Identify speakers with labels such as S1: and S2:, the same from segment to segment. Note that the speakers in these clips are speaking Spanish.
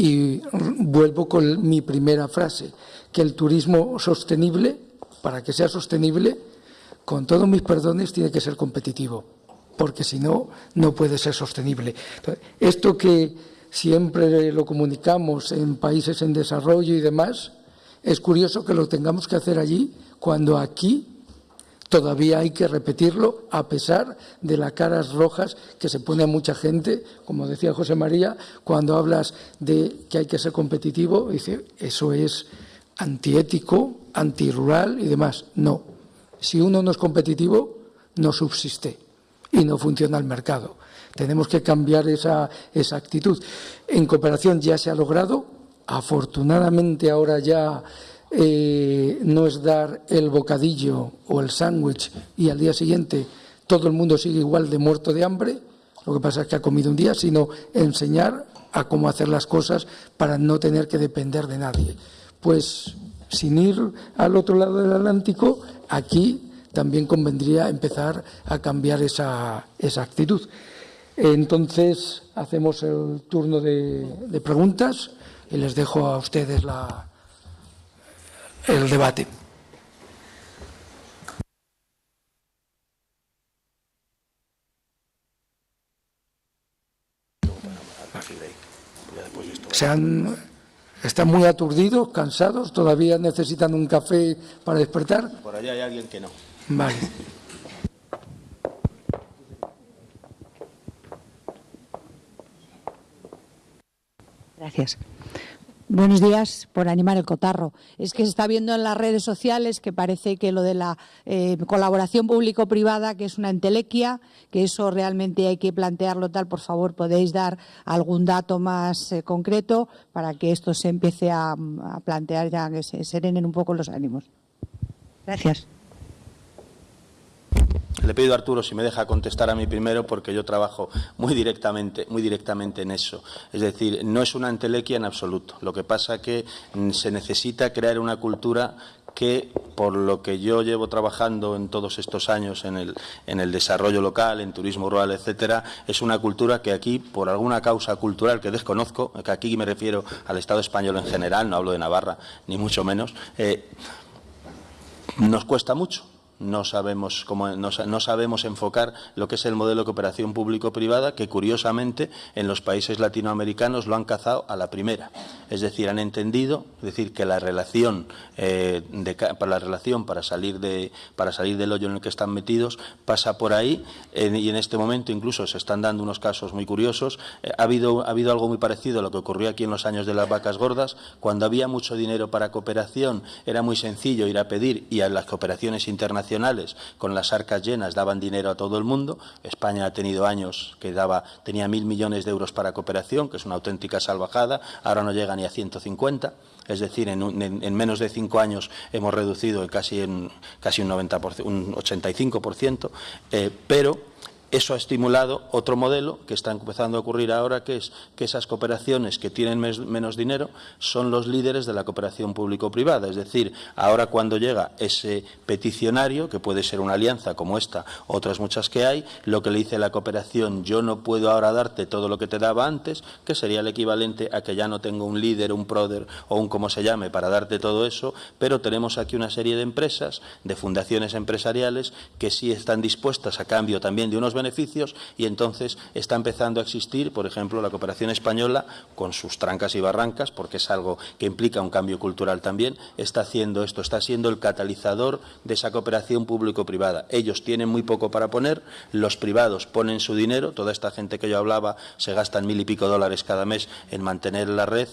S1: Y vuelvo con mi primera frase, que el turismo sostenible, para que sea sostenible, con todos mis perdones, tiene que ser competitivo, porque si no, no puede ser sostenible. Entonces, esto que siempre lo comunicamos en países en desarrollo y demás, es curioso que lo tengamos que hacer allí, cuando aquí todavía hay que repetirlo, a pesar de las caras rojas que se pone a mucha gente, como decía José María, cuando hablas de que hay que ser competitivo, dice, eso es antiético, antirrural y demás. No, si uno no es competitivo, no subsiste y no funciona el mercado. Tenemos que cambiar esa actitud. En cooperación ya se ha logrado, afortunadamente ahora ya no es dar el bocadillo o el sándwich y al día siguiente todo el mundo sigue igual de muerto de hambre, lo que pasa es que ha comido un día, sino enseñar a cómo hacer las cosas para no tener que depender de nadie. Pues sin ir al otro lado del Atlántico, aquí también convendría empezar a cambiar esa actitud. Entonces, hacemos el turno de preguntas y les dejo a ustedes el debate. ¿Están muy aturdidos, cansados? ¿Todavía necesitan un café para despertar?
S2: Por allá hay alguien que no.
S1: Vale.
S3: Gracias. Buenos días, por animar el cotarro. Es que se está viendo en las redes sociales que parece que lo de la colaboración público-privada, que es una entelequia, que eso realmente hay que plantearlo tal. Por favor, ¿podéis dar algún dato más concreto para que esto se empiece a plantear ya, que se serenen un poco los ánimos? Gracias.
S2: Le pido a Arturo si me deja contestar a mí primero, porque yo trabajo muy directamente en eso. Es decir, no es una entelequia en absoluto. Lo que pasa es que se necesita crear una cultura que, por lo que yo llevo trabajando en todos estos años en el desarrollo local, en turismo rural, etcétera, es una cultura que aquí, por alguna causa cultural que desconozco, que aquí me refiero al Estado español en general, no hablo de Navarra, ni mucho menos, nos cuesta mucho. No sabemos enfocar lo que es el modelo de cooperación público-privada, que curiosamente en los países latinoamericanos lo han cazado a la primera. Es decir, han entendido, que la relación para salir del hoyo en el que están metidos pasa por ahí, y en este momento incluso se están dando unos casos muy curiosos. Ha habido algo muy parecido a lo que ocurrió aquí en los años de las vacas gordas. Cuando había mucho dinero para cooperación era muy sencillo ir a pedir, y a las cooperaciones internacionales con las arcas llenas daban dinero a todo el mundo. España ha tenido años que tenía 1.000 millones de euros para cooperación, que es una auténtica salvajada. Ahora no llega ni a 150. Es decir, en menos de 5 años hemos reducido casi un 90%, un 85%, pero eso ha estimulado otro modelo que está empezando a ocurrir ahora, que es que esas cooperaciones que tienen menos dinero son los líderes de la cooperación público-privada. Es decir, ahora cuando llega ese peticionario, que puede ser una alianza como esta, otras muchas que hay, lo que le dice la cooperación: yo no puedo ahora darte todo lo que te daba antes, que sería el equivalente a que ya no tengo un líder, un proder o un como se llame para darte todo eso, pero tenemos aquí una serie de empresas, de fundaciones empresariales, que sí están dispuestas a cambio también de unos beneficios, y entonces está empezando a existir, por ejemplo, la cooperación española, con sus trancas y barrancas, porque es algo que implica un cambio cultural también, está haciendo esto, está siendo el catalizador de esa cooperación público-privada. Ellos tienen muy poco para poner, los privados ponen su dinero, toda esta gente que yo hablaba se gastan $1.000 y pico cada mes en mantener la red,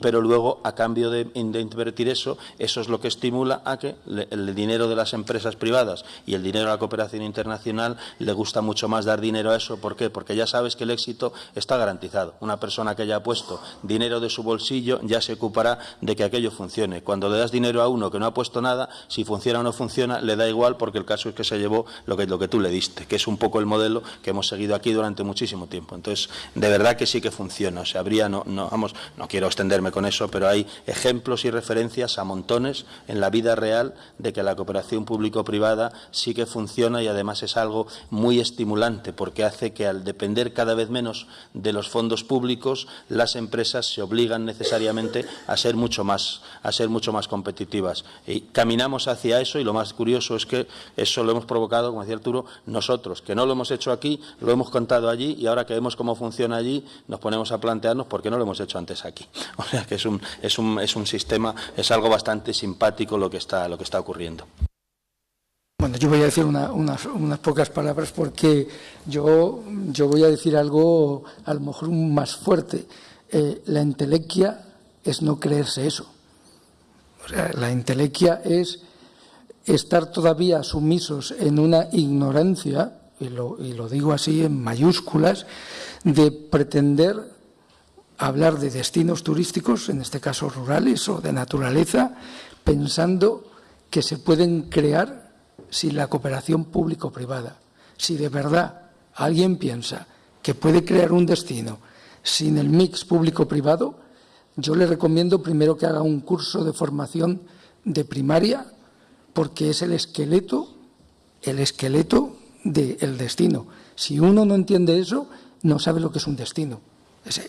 S2: pero luego, a cambio de invertir eso es lo que estimula a que el dinero de las empresas privadas y el dinero de la cooperación internacional le gusta mucho más dar dinero a eso. ¿Por qué? Porque ya sabes que el éxito está garantizado. Una persona que haya puesto dinero de su bolsillo ya se ocupará de que aquello funcione. Cuando le das dinero a uno que no ha puesto nada, si funciona o no funciona, le da igual, porque el caso es que se llevó lo que tú le diste, que es un poco el modelo que hemos seguido aquí durante muchísimo tiempo. Entonces, de verdad que sí que funciona. O sea, no quiero extender extenderme con eso, pero hay ejemplos y referencias a montones en la vida real de que la cooperación público-privada sí que funciona, y además es algo muy estimulante, porque hace que, al depender cada vez menos de los fondos públicos, las empresas se obligan necesariamente a ser mucho más competitivas. Y caminamos hacia eso, y lo más curioso es que eso lo hemos provocado, como decía Arturo, nosotros, que no lo hemos hecho aquí, lo hemos contado allí, y ahora que vemos cómo funciona allí, nos ponemos a plantearnos por qué no lo hemos hecho antes aquí. O sea que es un sistema, es algo bastante simpático lo que está ocurriendo.
S1: Bueno, yo voy a decir unas pocas palabras, porque yo voy a decir algo a lo mejor más fuerte. La entelequia es no creerse eso. O sea, la entelequia es estar todavía sumisos en una ignorancia, y lo digo así en mayúsculas, de pretender hablar de destinos turísticos, en este caso rurales o de naturaleza, pensando que se pueden crear sin la cooperación público-privada. Si de verdad alguien piensa que puede crear un destino sin el mix público-privado, yo le recomiendo primero que haga un curso de formación de primaria, porque es el esqueleto del destino. Si uno no entiende eso, no sabe lo que es un destino.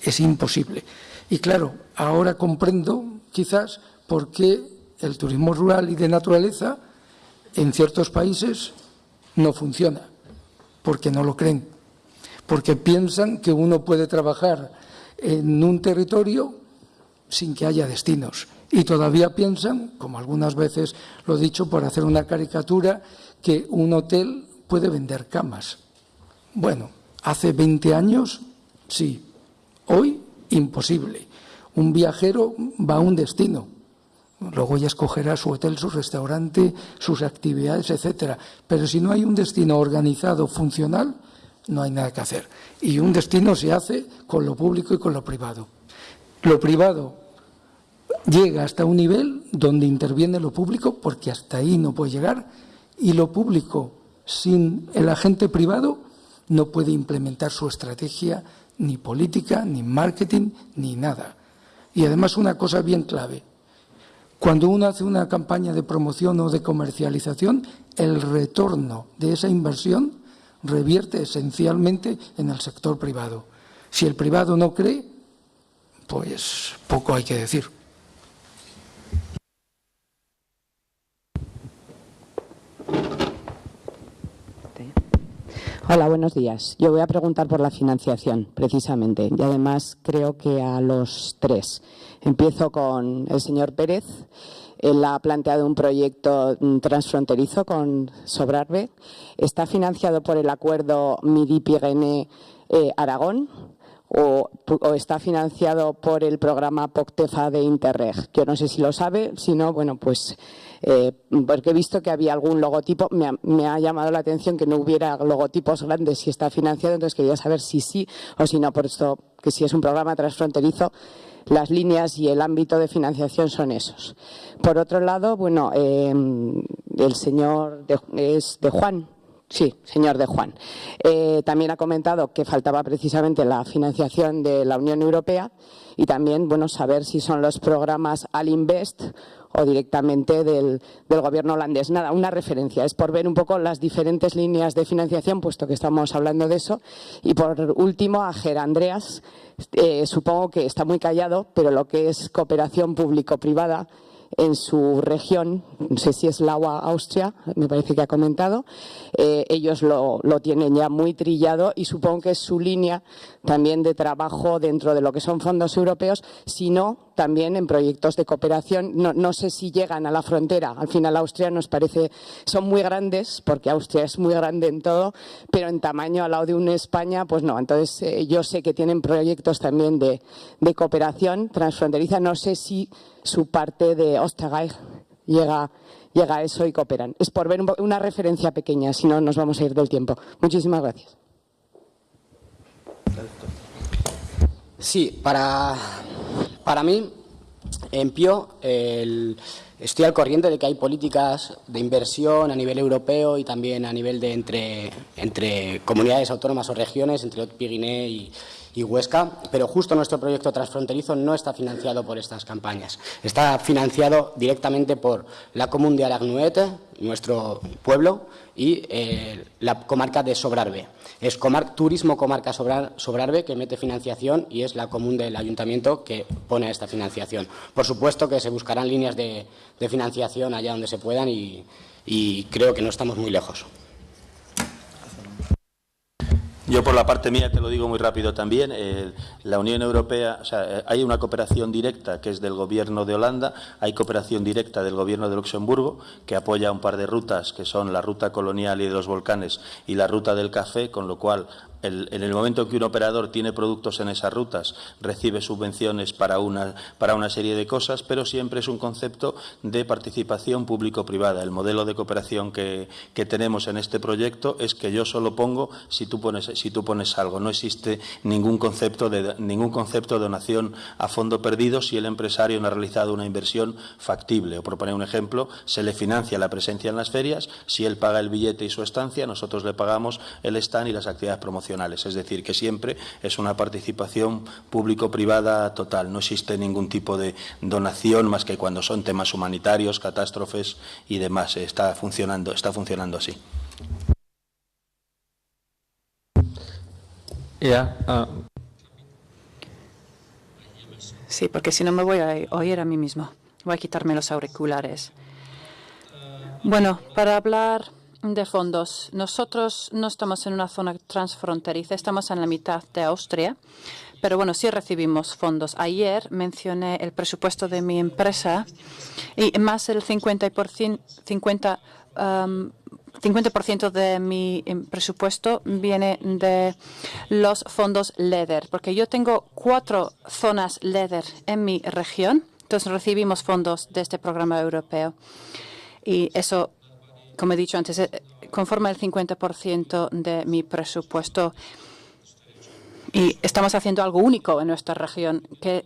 S1: Es imposible. Y claro, ahora comprendo quizás por qué el turismo rural y de naturaleza en ciertos países no funciona, porque no lo creen, porque piensan que uno puede trabajar en un territorio sin que haya destinos, y todavía piensan, como algunas veces lo he dicho por hacer una caricatura, que un hotel puede vender camas. Bueno, hace 20 años sí, hoy imposible. Un viajero va a un destino, luego ya escogerá su hotel, su restaurante, sus actividades, etcétera. Pero si no hay un destino organizado, funcional, no hay nada que hacer. Y un destino se hace con lo público y con lo privado. Lo privado llega hasta un nivel donde interviene lo público, porque hasta ahí no puede llegar, y lo público, sin el agente privado, no puede implementar su estrategia, ni política, ni marketing, ni nada. Y además una cosa bien clave: cuando uno hace una campaña de promoción o de comercialización, el retorno de esa inversión revierte esencialmente en el sector privado. Si el privado no cree, pues poco hay que decir.
S4: Hola, buenos días. Yo voy a preguntar por la financiación, precisamente, y además creo que a los tres. Empiezo con el señor Pérez. Él ha planteado un proyecto transfronterizo con Sobrarbe. ¿Está financiado por el acuerdo Midi-Pyrénées-Aragón o está financiado por el programa POCTEFA de Interreg? Yo no sé si lo sabe, si no, bueno, pues porque he visto que había algún logotipo. Me ha llamado la atención que no hubiera logotipos grandes si está financiado, entonces quería saber si sí o si no. Por esto, que si es un programa transfronterizo, las líneas y el ámbito de financiación son esos. Por otro lado, bueno, el señor es de Juan. Sí, señor de Juan. También ha comentado que faltaba precisamente la financiación de la Unión Europea y también, bueno, saber si son los programas Alinvest o directamente del gobierno holandés. Nada, una referencia. Es por ver un poco las diferentes líneas de financiación, puesto que estamos hablando de eso. Y por último, a Ger Andreas, supongo que está muy callado, pero lo que es cooperación público-privada en su región, no sé si es Laua, Austria, me parece que ha comentado, ellos lo tienen ya muy trillado y supongo que es su línea también de trabajo dentro de lo que son fondos europeos, sino también en proyectos de cooperación. No sé si llegan a la frontera. Al final Austria nos parece, son muy grandes, porque Austria es muy grande en todo, pero en tamaño al lado de una España, pues no. Entonces yo sé que tienen proyectos también de cooperación transfronteriza. No sé si su parte de Österreich llega a eso y cooperan. Es por ver una referencia pequeña, si no nos vamos a ir del tiempo. Muchísimas gracias.
S5: Sí, para mí, en PIO, estoy al corriente de que hay políticas de inversión a nivel europeo y también a nivel de entre comunidades autónomas o regiones, entre Haut-Pyrénées y Huesca, pero justo nuestro proyecto transfronterizo no está financiado por estas campañas. Está financiado directamente por la Comuna de Aragnuet, nuestro pueblo, y la comarca de Sobrarbe. Es Turismo Comarca Sobrarbe que mete financiación y es la común del ayuntamiento que pone esta financiación. Por supuesto que se buscarán líneas de financiación allá donde se puedan y creo que no estamos muy lejos.
S2: Yo, por la parte mía, te lo digo muy rápido también, la Unión Europea, o sea, hay una cooperación directa que es del Gobierno de Holanda, hay cooperación directa del Gobierno de Luxemburgo, que apoya un par de rutas, que son la ruta colonial y de los volcanes y la ruta del café, con lo cual en el momento que un operador tiene productos en esas rutas, recibe subvenciones para una serie de cosas, pero siempre es un concepto de participación público-privada. El modelo de cooperación que tenemos en este proyecto es que yo solo pongo si tú pones algo. No existe ningún concepto de donación a fondo perdido si el empresario no ha realizado una inversión factible. O, por poner un ejemplo, se le financia la presencia en las ferias, si él paga el billete y su estancia, nosotros le pagamos el stand y las actividades promocionales. Es decir, que siempre es una participación público-privada total. No existe ningún tipo de donación más que cuando son temas humanitarios, catástrofes y demás. Está funcionando así.
S6: Sí, porque si no me voy a oír a mí mismo. Voy a quitarme los auriculares. Bueno, para hablar de fondos, nosotros no estamos en una zona transfronteriza, estamos en la mitad de Austria, pero bueno, sí recibimos fondos. Ayer mencioné el presupuesto de mi empresa y más del 50% de mi presupuesto viene de los fondos LEADER, porque yo tengo 4 zonas LEADER en mi región, entonces recibimos fondos de este programa europeo y eso, como he dicho antes, conforma el 50% de mi presupuesto y estamos haciendo algo único en nuestra región que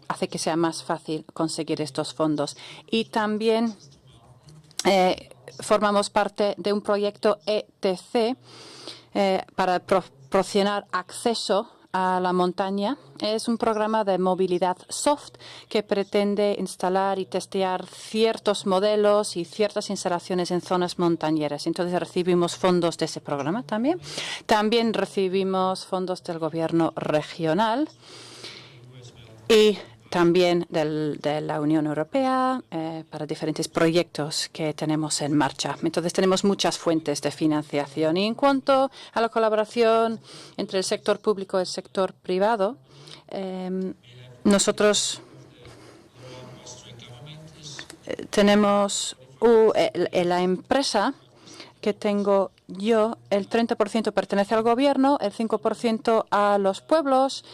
S6: hace que sea más fácil conseguir estos fondos. Y también formamos parte de un proyecto ETC para proporcionar acceso a la montaña. Es un programa de movilidad soft que pretende instalar y testear ciertos modelos y ciertas instalaciones en zonas montañeras. Entonces recibimos fondos de ese programa también. También recibimos fondos del gobierno regional y también de la Unión Europea para diferentes proyectos que tenemos en marcha. Entonces, tenemos muchas fuentes de financiación. Y en cuanto a la colaboración entre el sector público y el sector privado, nosotros tenemos la empresa que tengo yo, el 30% pertenece al gobierno, el 5% a los pueblos,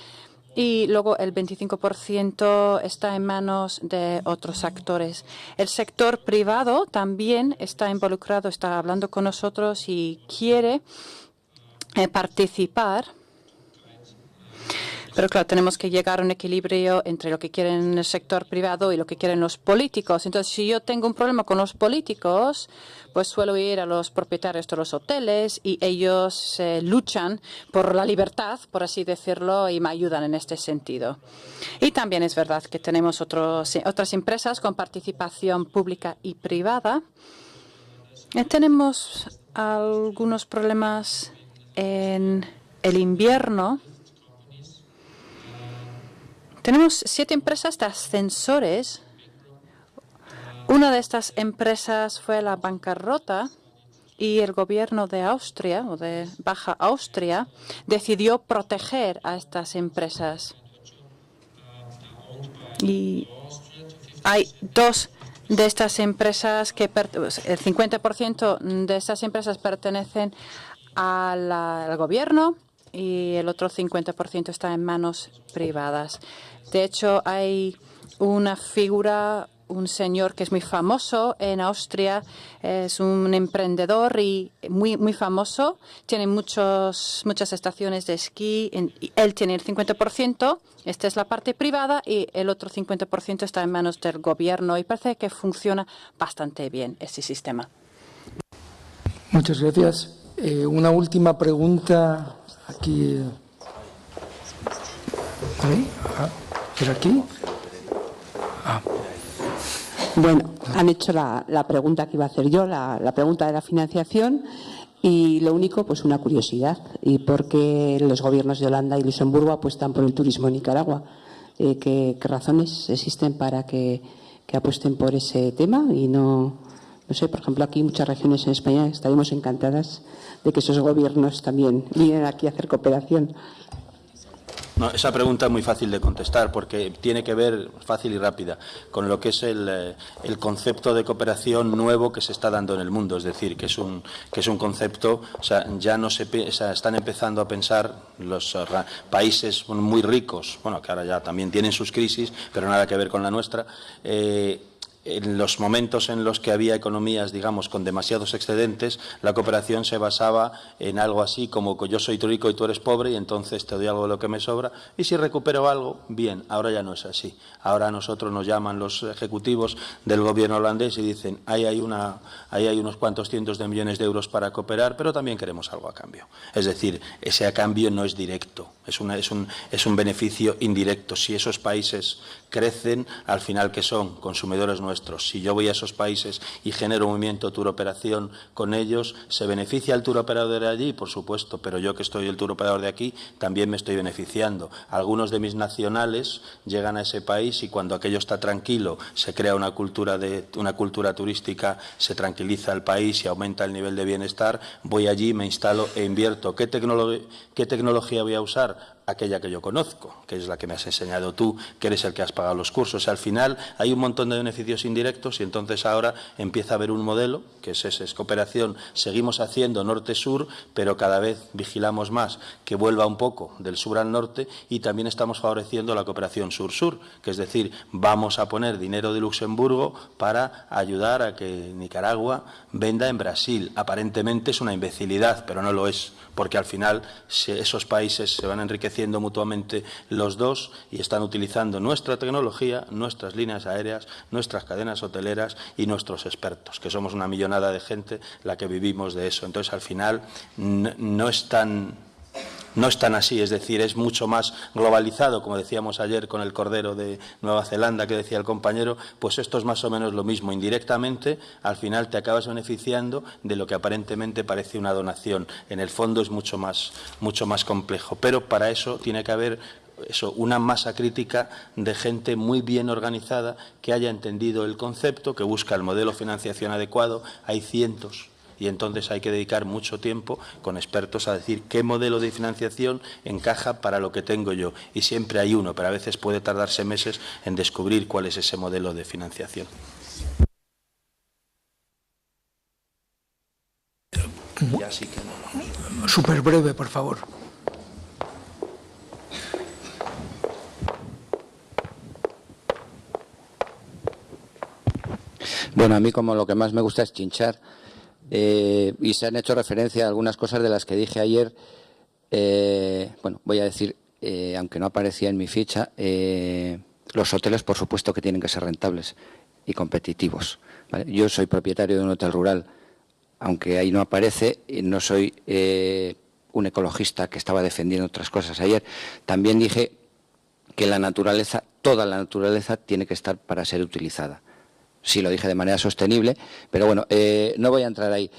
S6: y luego el 25% está en manos de otros actores. El sector privado también está involucrado, está hablando con nosotros y quiere participar. Pero claro, tenemos que llegar a un equilibrio entre lo que quieren el sector privado y lo que quieren los políticos. Entonces, si yo tengo un problema con los políticos, pues suelo ir a los propietarios de los hoteles y ellos luchan por la libertad, por así decirlo, y me ayudan en este sentido. Y también es verdad que tenemos otras empresas con participación pública y privada. Tenemos algunos problemas en el invierno. Tenemos 7 empresas de ascensores. Una de estas empresas fue la bancarrota y el gobierno de Austria o de Baja Austria decidió proteger a estas empresas. Y hay 2 de estas empresas que el 50% de estas empresas pertenecen al gobierno y el otro 50% está en manos privadas. De hecho, hay una figura, un señor que es muy famoso en Austria, es un emprendedor y muy famoso, tiene muchas estaciones de esquí, él tiene el 50%, esta es la parte privada y el otro 50% está en manos del gobierno y parece que funciona bastante bien este sistema.
S1: Muchas gracias. Una última pregunta aquí. ¿Ahí? ¿Es aquí?
S7: Bueno, han hecho la pregunta que iba a hacer yo, la pregunta de la financiación, y lo único, pues una curiosidad, y por qué los gobiernos de Holanda y Luxemburgo apuestan por el turismo en Nicaragua. ¿Qué razones existen para que apuesten por ese tema? Y no sé, por ejemplo, aquí muchas regiones en España estaríamos encantadas de que esos gobiernos también vinieran aquí a hacer cooperación.
S2: No, esa pregunta es muy fácil de contestar porque tiene que ver, fácil y rápida, con lo que es el concepto de cooperación nuevo que se está dando en el mundo. Es decir, que es un concepto, o sea, ya no están empezando a pensar los países muy ricos, bueno, que ahora ya también tienen sus crisis, pero nada que ver con la nuestra. En los momentos en los que había economías, digamos, con demasiados excedentes, la cooperación se basaba en algo así como que yo soy rico y tú eres pobre y entonces te doy algo de lo que me sobra y si recupero algo, bien. Ahora ya no es así. Ahora a nosotros nos llaman los ejecutivos del gobierno holandés y dicen ahí hay unos cuantos cientos de millones de euros para cooperar, pero también queremos algo a cambio. Es decir, ese a cambio no es directo, es un beneficio indirecto. Si esos países crecen, al final, ¿qué son? Consumidores nuestros. Si yo voy a esos países y genero un movimiento turooperación con ellos, ¿se beneficia el turoperador de allí? Por supuesto, pero yo que estoy el turoperador de aquí también me estoy beneficiando. Algunos de mis nacionales llegan a ese país y cuando aquello está tranquilo se crea una cultura turística, se tranquiliza el país y aumenta el nivel de bienestar. Voy allí, me instalo e invierto. ¿Qué tecnología voy a usar? Aquella que yo conozco, que es la que me has enseñado tú, que eres el que has pagado los cursos. Al final hay un montón de beneficios indirectos y entonces ahora empieza a haber un modelo, que es cooperación, seguimos haciendo norte-sur, pero cada vez vigilamos más que vuelva un poco del sur al norte y también estamos favoreciendo la cooperación sur-sur, que es decir, vamos a poner dinero de Luxemburgo para ayudar a que Nicaragua venda en Brasil. Aparentemente es una imbecilidad, pero no lo es, porque al final esos países se van enriqueciendo mutuamente los dos y están utilizando nuestra tecnología, nuestras líneas aéreas, nuestras cadenas hoteleras y nuestros expertos, que somos una millonada de gente la que vivimos de eso. Entonces, al final, no es tan así, es decir, es mucho más globalizado, como decíamos ayer con el cordero de Nueva Zelanda que decía el compañero, pues esto es más o menos lo mismo. Indirectamente, al final te acabas beneficiando de lo que aparentemente parece una donación. En el fondo es mucho más complejo, pero para eso tiene que haber una masa crítica de gente muy bien organizada que haya entendido el concepto, que busca el modelo de financiación adecuado. Hay cientos. Y entonces hay que dedicar mucho tiempo con expertos a decir qué modelo de financiación encaja para lo que tengo yo. Y siempre hay uno, pero a veces puede tardarse meses en descubrir cuál es ese modelo de financiación.
S1: Ya sí que no. Súper breve, por favor.
S8: Bueno, a mí como lo que más me gusta es chinchar. Y se han hecho referencia a algunas cosas de las que dije ayer. Bueno, voy a decir, aunque no aparecía en mi ficha, los hoteles por supuesto que tienen que ser rentables y competitivos, ¿vale? Yo soy propietario de un hotel rural, aunque ahí no aparece, y no soy un ecologista que estaba defendiendo otras cosas ayer. También dije que la naturaleza, toda la naturaleza tiene que estar para ser utilizada. Sí, lo dije de manera sostenible, pero bueno, no voy a entrar ahí.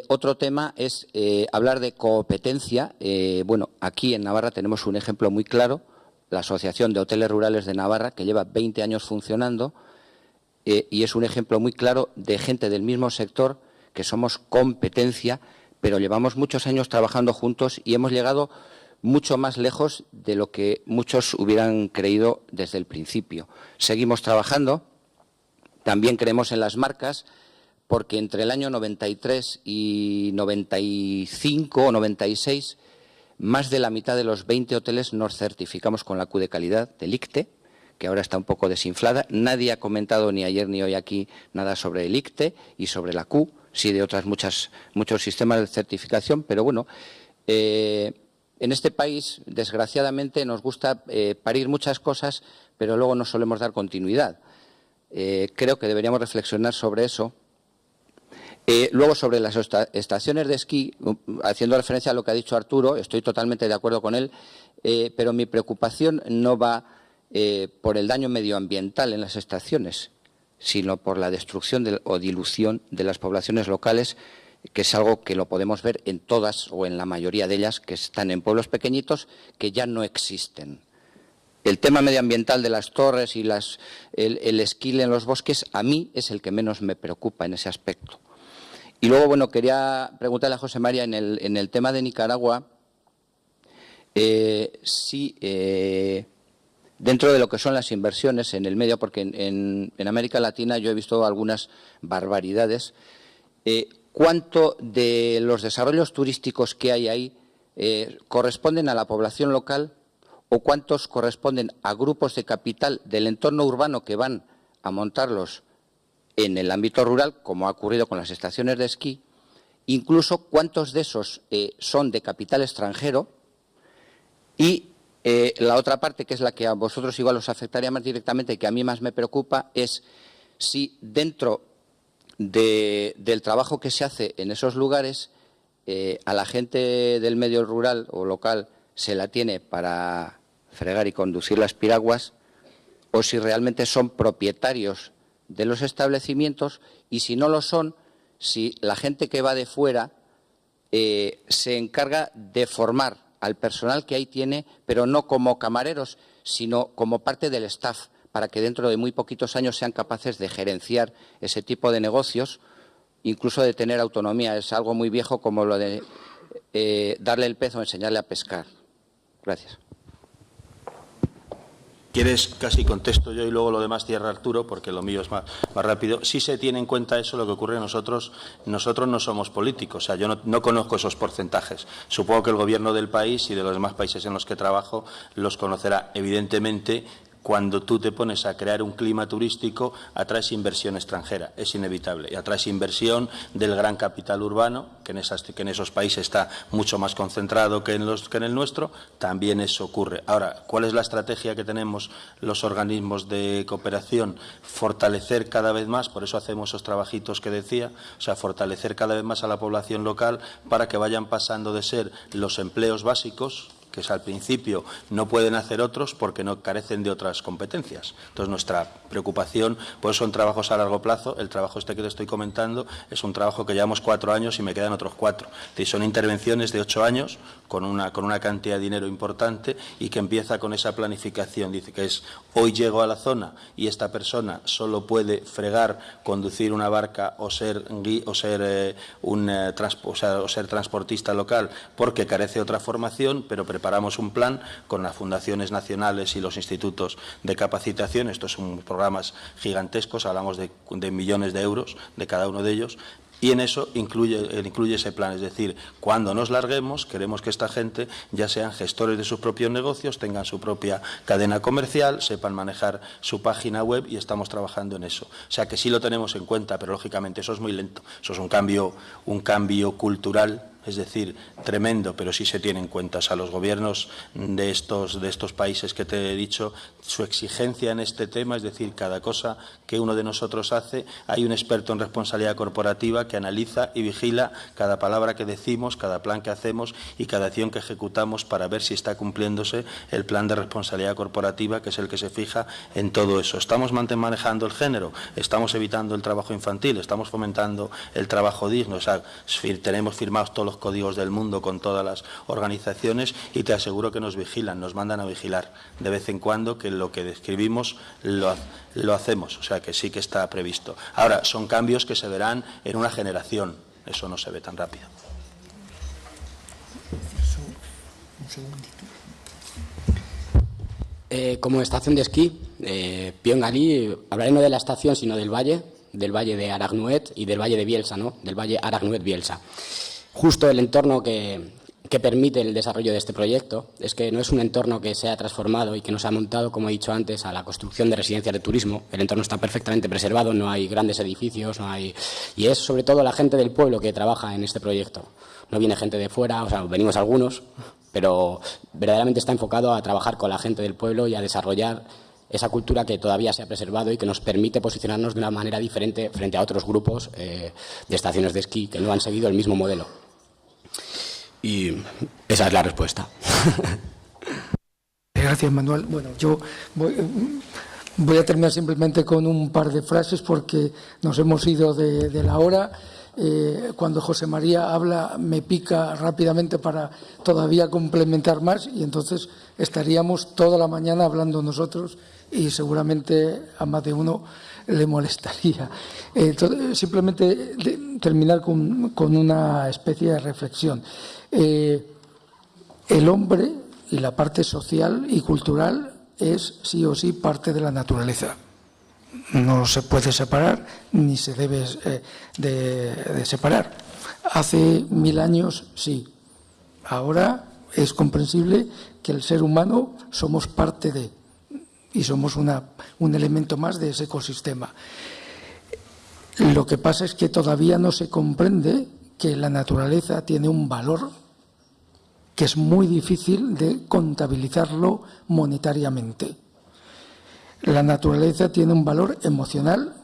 S8: Otro tema es hablar de competencia. Bueno, aquí en Navarra tenemos un ejemplo muy claro, la Asociación de Hoteles Rurales de Navarra, que lleva 20 años funcionando y es un ejemplo muy claro de gente del mismo sector que somos competencia, pero llevamos muchos años trabajando juntos y hemos llegado mucho más lejos de lo que muchos hubieran creído desde el principio. Seguimos trabajando. También creemos en las marcas porque entre el año 93 y 95 o 96, más de la mitad de los 20 hoteles nos certificamos con la Q de calidad del ICTE, que ahora está un poco desinflada. Nadie ha comentado ni ayer ni hoy aquí nada sobre el ICTE y sobre la Q, sí de otras muchos sistemas de certificación, pero bueno, en este país, desgraciadamente, nos gusta parir muchas cosas, pero luego no solemos dar continuidad. Creo que deberíamos reflexionar sobre eso Luego, sobre las estaciones de esquí, haciendo referencia a lo que ha dicho Arturo, estoy totalmente de acuerdo con él, pero mi preocupación no va por el daño medioambiental en las estaciones, sino por la destrucción o dilución de las poblaciones locales, que es algo que lo podemos ver en todas o en la mayoría de ellas, que están en pueblos pequeñitos que ya no existen. El tema medioambiental de las torres y el esquí en los bosques, a mí es el que menos me preocupa en ese aspecto. Y luego, bueno, quería preguntarle a José María en el tema de Nicaragua, si dentro de lo que son las inversiones en el medio, porque en América Latina yo he visto algunas barbaridades, ¿cuánto de los desarrollos turísticos que hay ahí corresponden a la población local o cuántos corresponden a grupos de capital del entorno urbano que van a montarlos en el ámbito rural, como ha ocurrido con las estaciones de esquí? Incluso cuántos de esos son de capital extranjero. Y la otra parte, que es la que a vosotros igual os afectaría más directamente, que a mí más me preocupa, es si dentro del trabajo que se hace en esos lugares a la gente del medio rural o local se la tiene para fregar y conducir las piraguas, o si realmente son propietarios de los establecimientos, y si no lo son, si la gente que va de fuera se encarga de formar al personal que ahí tiene, pero no como camareros, sino como parte del staff, para que dentro de muy poquitos años sean capaces de gerenciar ese tipo de negocios, incluso de tener autonomía. Es algo muy viejo como lo de darle el pez o enseñarle a pescar. Gracias.
S2: ¿Quieres casi contesto yo y luego lo demás cierra Arturo, porque lo mío es más rápido? Sí se tiene en cuenta eso, lo que ocurre. Nosotros no somos políticos, o sea, yo no conozco esos porcentajes. Supongo que el Gobierno del país y de los demás países en los que trabajo los conocerá. Evidentemente, cuando tú te pones a crear un clima turístico, atraes inversión extranjera, es inevitable, y atraes inversión del gran capital urbano, que en esos países está mucho más concentrado que en el nuestro. También eso ocurre. Ahora, ¿cuál es la estrategia que tenemos los organismos de cooperación? Fortalecer cada vez más, por eso hacemos esos trabajitos que decía, o sea, fortalecer cada vez más a la población local para que vayan pasando de ser los empleos básicos, que es al principio no pueden hacer otros porque no carecen de otras competencias. Entonces, nuestra preocupación, pues son trabajos a largo plazo. El trabajo este que te estoy comentando es un trabajo que llevamos 4 años y me quedan otros 4. Son intervenciones de 8 años con una cantidad de dinero importante y que empieza con esa planificación. Dice que es: hoy llego a la zona y esta persona solo puede fregar, conducir una barca o ser transportista local porque carece de otra formación, pero preparamos un plan con las fundaciones nacionales y los institutos de capacitación. Estos son programas gigantescos, hablamos de millones de euros de cada uno de ellos. Y en eso incluye ese plan, es decir, cuando nos larguemos queremos que esta gente ya sean gestores de sus propios negocios, tengan su propia cadena comercial, sepan manejar su página web, y estamos trabajando en eso. O sea que sí lo tenemos en cuenta, pero lógicamente eso es muy lento, eso es un cambio cultural, es decir, tremendo, pero sí se tiene en cuenta. O sea, los gobiernos de estos países que te he dicho, su exigencia en este tema, es decir, cada cosa que uno de nosotros hace, hay un experto en responsabilidad corporativa que analiza y vigila cada palabra que decimos, cada plan que hacemos y cada acción que ejecutamos para ver si está cumpliéndose el plan de responsabilidad corporativa, que es el que se fija en todo eso. Estamos manejando el género, estamos evitando el trabajo infantil, estamos fomentando el trabajo digno. O sea, tenemos firmados todos los códigos del mundo con todas las organizaciones y te aseguro que nos vigilan, nos mandan a vigilar de vez en cuando, que lo que describimos lo hacemos. O sea que sí que está previsto. Ahora, son cambios que se verán en una generación, eso no se ve tan rápido.
S5: Como estación de esquí, Pyongyang, hablaré no de la estación sino del valle de Aragnuet y del valle de Bielsa, ¿no? Del valle Aragnuet-Bielsa. Justo el entorno que permite el desarrollo de este proyecto es que no es un entorno que se ha transformado y que nos ha montado, como he dicho antes, a la construcción de residencias de turismo. El entorno está perfectamente preservado, no hay grandes edificios, y es sobre todo la gente del pueblo que trabaja en este proyecto. No viene gente de fuera, o sea, venimos algunos, pero verdaderamente está enfocado a trabajar con la gente del pueblo y a desarrollar esa cultura que todavía se ha preservado y que nos permite posicionarnos de una manera diferente frente a otros grupos de estaciones de esquí que no han seguido el mismo modelo. Y esa es la respuesta.
S1: Gracias, Manuel. Bueno, yo voy a terminar simplemente con un par de frases porque nos hemos ido de la hora. Cuando José María habla me pica rápidamente para todavía complementar más y entonces estaríamos toda la mañana hablando nosotros y seguramente a más de uno le molestaría. Simplemente terminar con una especie de reflexión. El hombre y la parte social y cultural es sí o sí parte de la naturaleza. No se puede separar ni se debe de separar. Hace 1000 años sí. Ahora es comprensible que el ser humano somos parte de y somos un elemento más de ese ecosistema. Lo que pasa es que todavía no se comprende que la naturaleza tiene un valor que es muy difícil de contabilizarlo monetariamente. La naturaleza tiene un valor emocional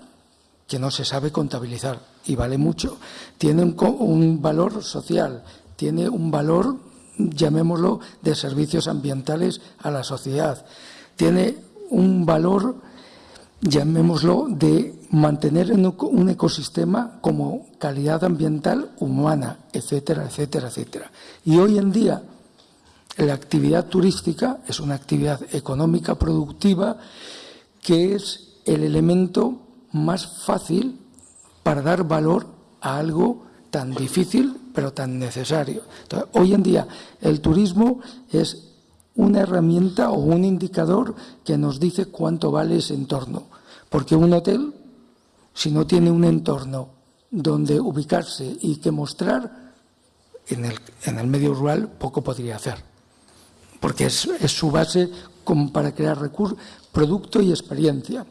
S1: que no se sabe contabilizar y vale mucho. Tiene un valor social, tiene un valor, llamémoslo, de servicios ambientales a la sociedad. Tiene un valor, llamémoslo, de mantener un ecosistema como calidad ambiental humana, etcétera, etcétera, etcétera. Y hoy en día la actividad turística es una actividad económica productiva que es el elemento más fácil para dar valor a algo tan difícil pero tan necesario. Entonces, hoy en día el turismo es una herramienta o un indicador que nos dice cuánto vale ese entorno. Porque un hotel, si no tiene un entorno donde ubicarse y que mostrar, en el medio rural poco podría hacer. Porque es su base como para crear producto y experiencia.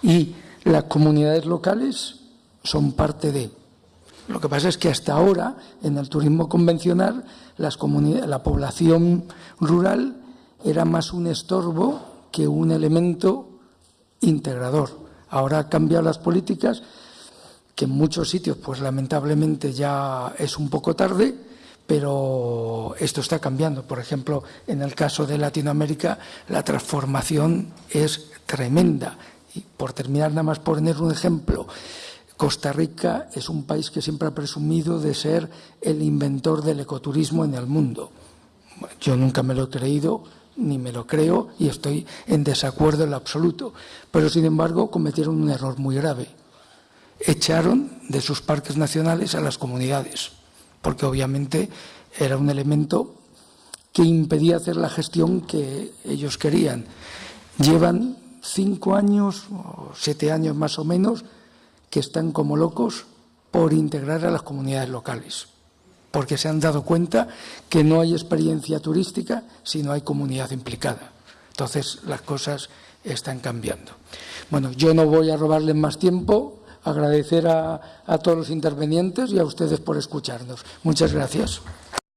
S1: Y las comunidades locales son parte de. Lo que pasa es que hasta ahora, en el turismo convencional, la población rural era más un estorbo que un elemento integrador. Ahora han cambiado las políticas, que en muchos sitios, pues lamentablemente ya es un poco tarde, pero esto está cambiando. Por ejemplo, en el caso de Latinoamérica, la transformación es tremenda. Y por terminar, nada más poner un ejemplo, Costa Rica es un país que siempre ha presumido de ser el inventor del ecoturismo en el mundo. Yo nunca me lo he creído, ni me lo creo, y estoy en desacuerdo en lo absoluto. Pero, sin embargo, cometieron un error muy grave. Echaron de sus parques nacionales a las comunidades, porque obviamente era un elemento que impedía hacer la gestión que ellos querían. Llevan 5 años, o 7 años más o menos, que están como locos por integrar a las comunidades locales, porque se han dado cuenta que no hay experiencia turística si no hay comunidad implicada. Entonces, las cosas están cambiando. Bueno, yo no voy a robarles más tiempo, agradecer a todos los intervinientes y a ustedes por escucharnos. Muchas gracias.